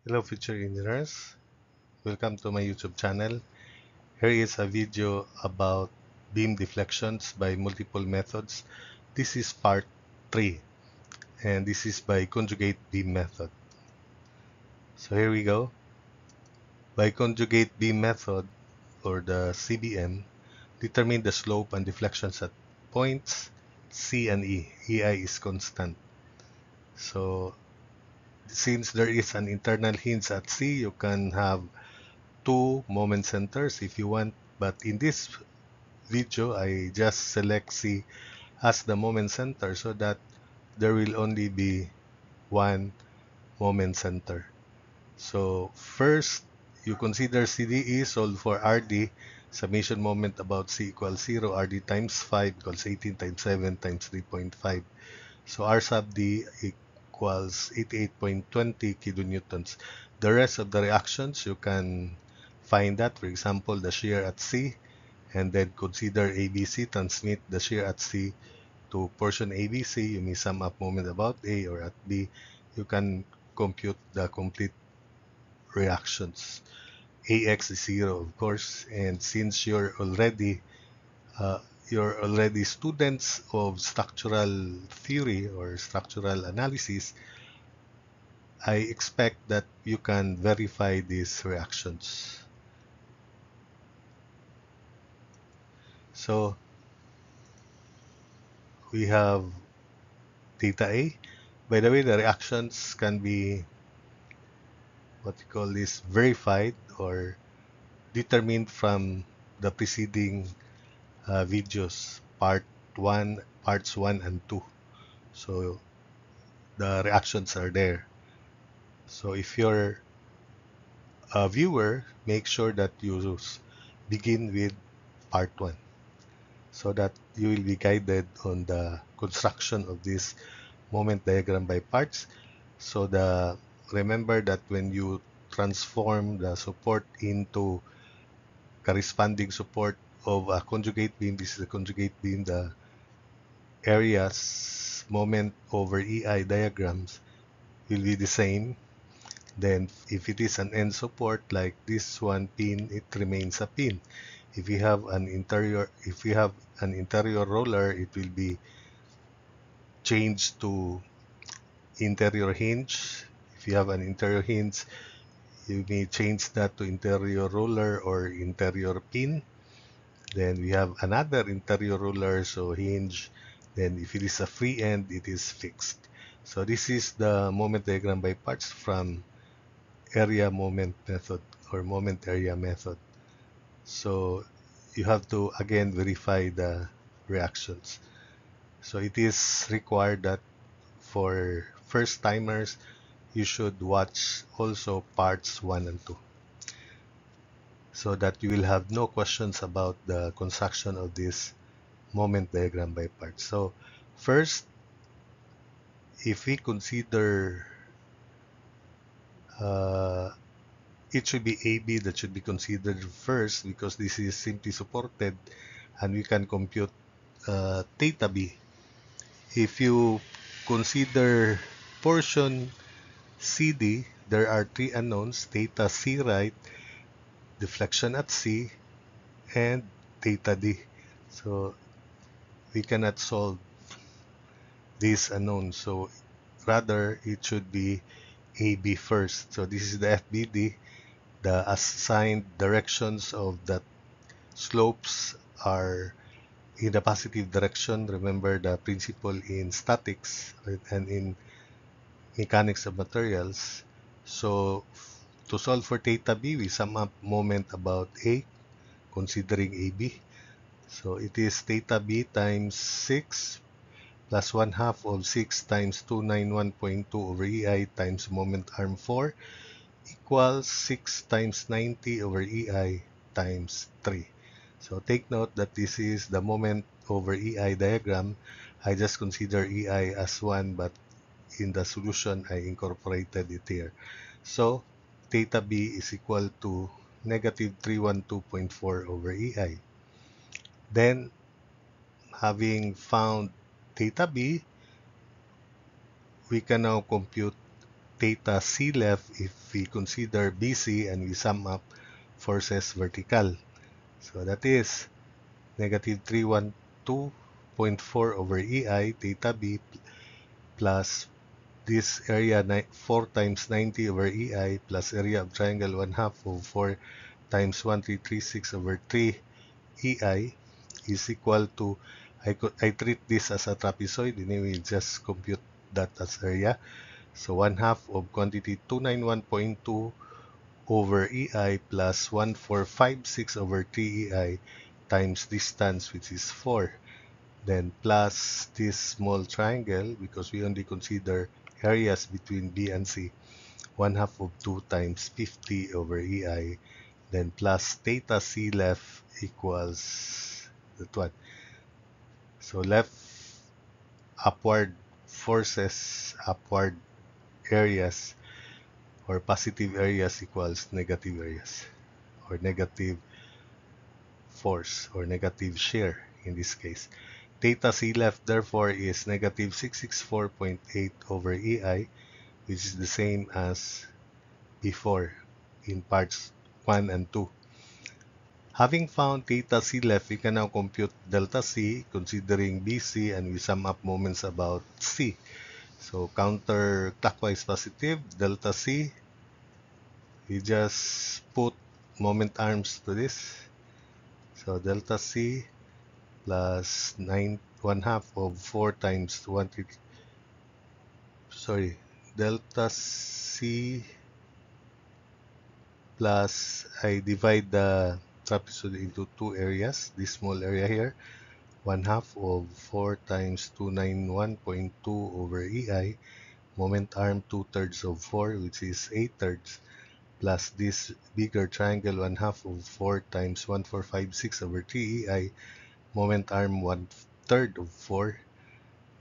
Hello future engineers, welcome to my YouTube channel. Here is a video about beam deflections by multiple methods. This is part 3 and this is by conjugate beam method. So here we go. By conjugate beam method or the CBM, determine the slope and deflections at points C and E. EI is constant. So since there is an internal hinge at C, you can have two moment centers if you want, but in this video I just select C as the moment center so that there will only be one moment center. So first you consider CDE, solve for RD, summation moment about C equals 0, RD times 5 equals 18 times 7 times 3.5. So R sub D equals 88.20 kilonewtons. The rest of the reactions you can find that, for example, the shear at C, and then consider ABC, transmit the shear at C to portion ABC. You may sum up moment about A, or at B, you can compute the complete reactions. AX is 0, of course, and since uh, you're already students of structural theory or structural analysis, I expect that you can verify these reactions. So we have theta A. By the way, the reactions can be what you call this verified or determined from the preceding videos, parts 1 and 2. So the reactions are there. So if you're a viewer, make sure that you begin with part 1 so that you will be guided on the construction of this moment diagram by parts. So remember that when you transform the support into corresponding support of a conjugate beam, this is a conjugate beam, the areas moment over EI diagrams will be the same. Then if it is an end support like this one pin, it remains a pin. If you have an interior roller, it will be changed to interior hinge. If you have an interior hinge, you may change that to interior roller or interior pin. Then we have another interior roller, so hinge. Then if it is a free end, it is fixed. So this is the moment diagram by parts from area moment method or moment area method. So you have to again verify the reactions. So it is required that for first timers, you should watch also parts 1 and 2 so that you will have no questions about the construction of this moment diagram by parts. So first, if we consider uh, it should be AB that should be considered first because this is simply supported and we can compute theta B. If you consider portion CD, there are three unknowns, theta C right, deflection at C, and theta D. So we cannot solve these unknowns. So rather, it should be AB first. So this is the FBD. The assigned directions of the slopes are in the positive direction. Remember the principle in statics and in mechanics of materials. So to solve for theta B, we sum up moment about A, considering AB. So it is theta B times 6 plus 1 half of 6 times 291.2 over EI times moment arm 4 equals 6 times 90 over EI times 3. So take note that this is the moment over EI diagram. I just consider EI as 1, but in the solution I incorporated it here. So theta B is equal to negative 312.4 over EI. Then, having found theta B, we can now compute theta C left if we consider BC and we sum up forces vertical. So that is negative 312.4 over EI theta B plus this area 4 times 90 over EI plus area of triangle 1/2 of 4 times 1336 over 3 EI is equal to, I treat this as a trapezoid, anyway, just compute that as area. So 1/2 of quantity 291.2 over EI plus 1456 over 3 EI times distance, which is 4. Then plus this small triangle, because we only consider areas between B and C, 1/2 of 2 times 50 over EI, then plus theta C left equals that one. So left upward forces, upward areas, or positive areas equals negative areas, or negative force, or negative shear in this case. Theta C left therefore is negative 664.8 over EI, which is the same as before in parts 1 and 2. Having found theta C left, we can now compute delta C considering BC, and we sum up moments about C. So counterclockwise positive, delta C, we just put moment arms to this. So delta C plus 1/2 of 4 times 1, sorry, delta C plus, I divide the trapezoid into two areas, this small area here, 1/2 of 4 times 291.2 over EI, moment arm 2/3 of 4, which is 8/3, plus this bigger triangle 1/2 of 4 times 1456 over 3 EI, moment arm 1/3 of 4,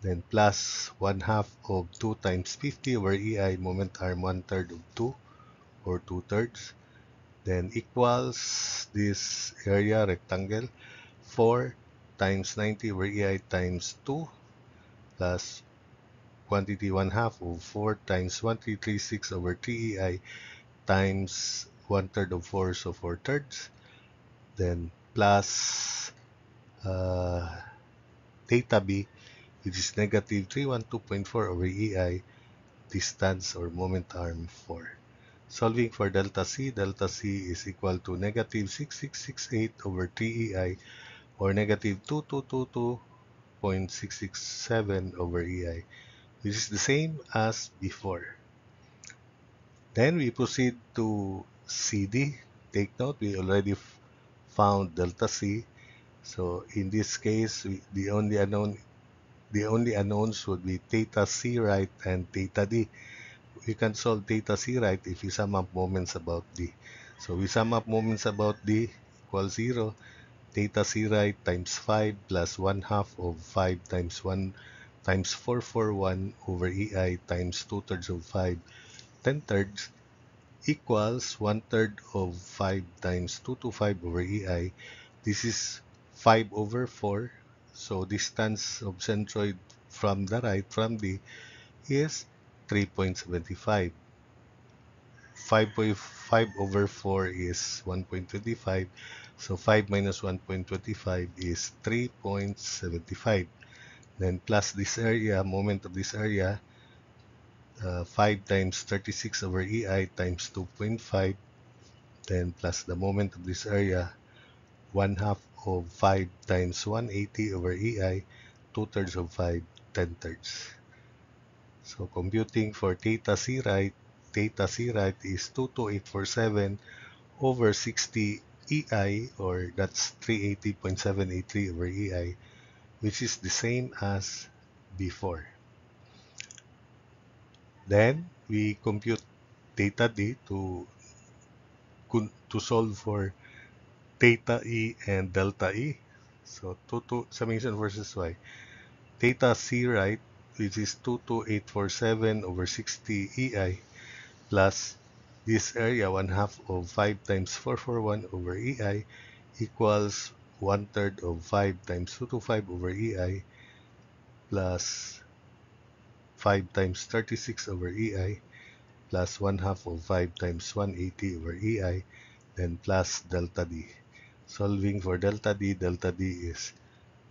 then plus 1/2 of 2 times 50 over EI, moment arm 1/3 of 2, or 2/3, then equals this area rectangle 4 times 90 over EI times 2 plus quantity 1/2 of 4 times 1336 over 3 EI times 1/3 of 4, so 4/3, then plus theta B, which is negative 312.4 over EI, distance or moment arm 4. Solving for delta C is equal to negative 6668 over 3 EI, or negative 2222.667 over EI, which is the same as before. Then we proceed to CD. Take note, we already found delta C. So in this case, the only unknowns would be theta C right and theta D. We can solve theta C right if we sum up moments about D. So we sum up moments about D equals 0. Theta C right times 5 plus 1/2 of 5 times 1 times 441 over EI times 2/3 of 5, 10/3 equals 1/3 of 5 times 225 over EI. This is 5 over 4. So distance of centroid from the right, from D, is 3.75. 5.5 over 4 is 1.25. So 5 minus 1.25 is 3.75. Then plus this area, moment of this area, 5 times 36 over EI times 2.5. Then plus the moment of this area, 1/2 of 5 times 180 over EI, 2/3 of 5, 10/3. So computing for theta C right is 22847 over 60 EI, or that's 380.783 over EI, which is the same as before. Then we compute theta D to solve for theta E and delta E. So summation versus Y. Theta C right, which is 22847 over 60 EI, plus this area 1/2 of 5 times 441 over EI equals 1/3 of 5 times 225 over EI plus 5 times 36 over EI, plus 1/2 of 5 times 180 over EI, then plus delta D. Solving for delta D is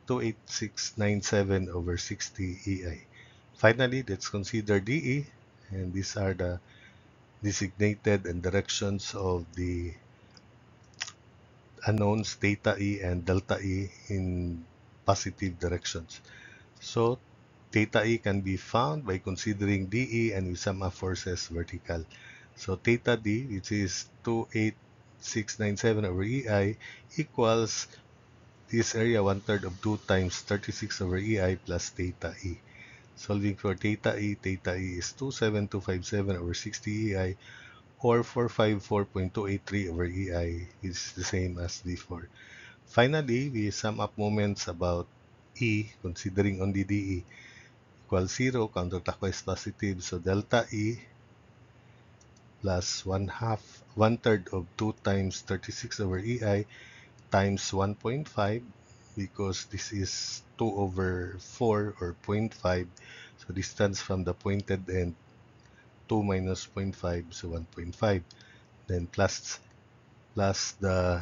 28697 over 60 EI. Finally, let's consider DE, and these are the designated and directions of the unknowns theta E and delta E in positive directions. So theta E can be found by considering DE and we sum up forces vertical. So theta D, which is 28697 over EI, equals this area 1/3 of 2 times 36 over EI plus theta E. Solving for theta E is 27257 over 60 EI, or 454.283 over EI, is the same as before. Finally, we sum up moments about E, considering only DE, equals 0, counterclockwise positive, so delta E plus 1/3 of 2 times 36 over EI times 1.5, because this is 2 over 4 or 0.5, so distance from the pointed end, 2 minus 0.5, so 1.5, then plus the,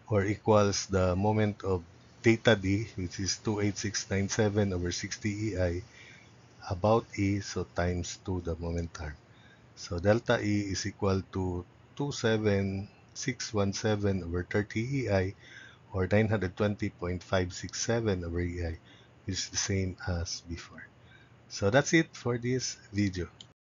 or equals the moment of theta D, which is 28697 over 60 EI, about E, so times 2 the moment arm. So delta E is equal to 27617 over 30 EI, or 920.567 over EI, which is the same as before. So that's it for this video.